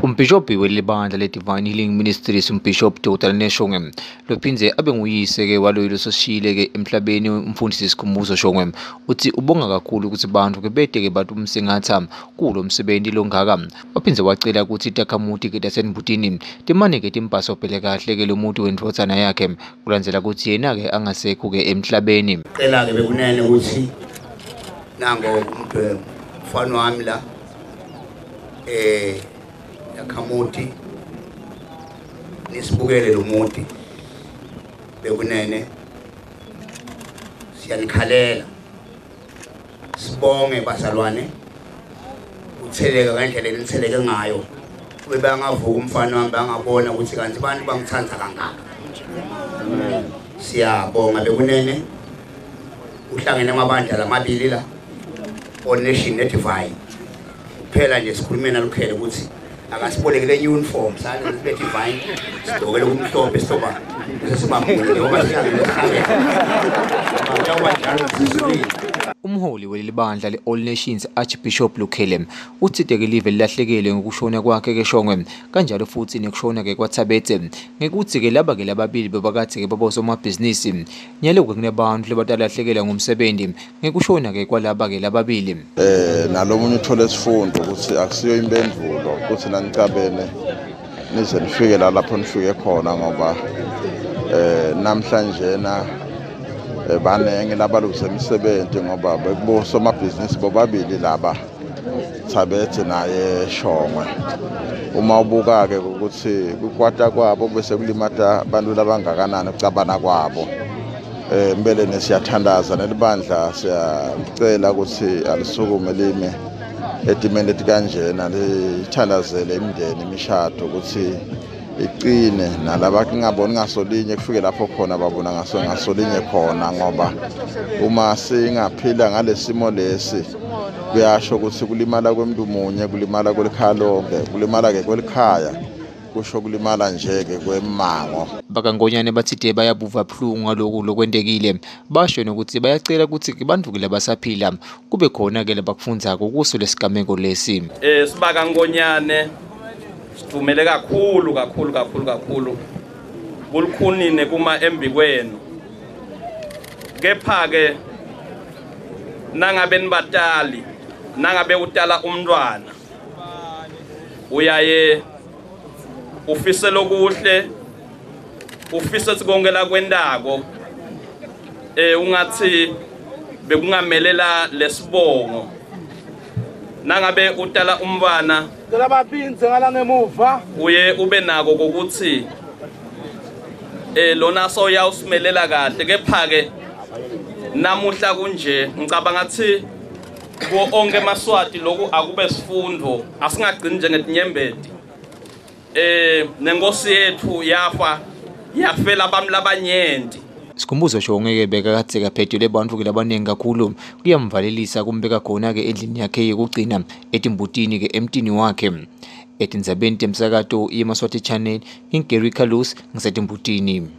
Umbhishobhi welibandla le-Divine Healing Ministries umbhishobhi Dr. Neshongwe lophindze abe nguyise-ke waloyo sosishiyile-ke emhlabeni umfundisi Skhumbuzo Shongwe uthi ubonga kakhulu ukuthi bantu-ke bede-ke bathi umsingatha kulo msebenzi longaka waphindze wacela ukuthi itakhamuti-ke tasenibutini timane-ke timpasobhele kahle-ke lo muntu wendvodzana yakhe kulandzela ukuthi yena-ke angasekho-ke emhlabeni. Cela-ke bekunene ukuthi nango mfana wami la yakhamuti nisibukele lo muntu bekunene siyanikhalela sibonge bazalwane utheleka ngendlela enitheleke ngayo kube bangavuka umfana wami bangabona ukuthi kanti abantu bangithanda kangaka. Siyabonga bekunene uhlangene amabandla lamabili la on nation ne-Divine kuphela nje sikhulumena lukhele ukuthi akasibolekele uniform sale ne-Divine sidokele kumhlophe sizoba sesibamule ngoba Umholi welibandla le-All Nations Archbishop Lukhele uthide-ke live lilahlekile ngokushona kwakhe-ke Shongwe kanjalo futhi nekushona-ke kwaThabetse ngekuthi-ke laba-ke lababili bebakade-ke babosomabhizinisi nyalo-ke kunabantu lebatalahlekela ngumsebenzi ngekushona-ke kwalaba-ke lababili. Nalomunye uthole isifundo ukuthi akusiyo impendulo ukuthi nanicabene nize nifike lapho nifike khona ngoba namhlanje banenge labalungisa imisebenzi ngoba bekubosomabhizinisi bobabili laba Thabetse naye Shongwe. Uma ubuka-ke ukuthi kukwata kwabo bese kulimata abantu labangakanani ukucabana kwabo. Mbeleni siyathandaza nelibandla siyacela ukuthi alisukume lime etimeni kanjena lithandazele imindeni imishado ukuthi iqine nalaba ngaboni ngasolinye kufike lapho khona babona ngasolinye khona ngoba uma singaphila ngalesimo lesi kuyasho ukuthi kulimala kwemuntu munye kulimala kwelikhalo kulimala-ke kwelikhaya kusho kulimala nje-ke kwemango. Bakangonyane bathide bayabuva buhlungu ngalokhu lokwendekile basho nokuthi bayacela ukuthi bantu-ke labasaphila kube khona-ke labakufundzako kuso lesigameko lesi. Sibakangonyane sithumele kakhulu kulukhunine kuma embi kwenu kepha-ke nangabe nibatali nangabe utala umntwana uyaye ufise lokuhle ufise sikongela kwendako ungathi bekungamelela lesibongo nangabe utala umntwana uye ube nako kokuthi lona soyawusimelela kahle kepha-ke namuhla kunje ngicabanga ngathi ko onke eMaswati lokhu akube sifundo asingagcini njengetinyembeti. Nenkosi yethu yafela abantu labanyenti. Skhumbuzo Shongwe-ke bekakade kaphethwe bantu-ke labaningi kakhulu kuyamvalelisa kumbeka khona-ke endlini yakhe yokugcina etimbutini-ke emtini wakhe etindzabeni temsakato yeMaswati Channel ngingeri Khalus ngisetimbutini.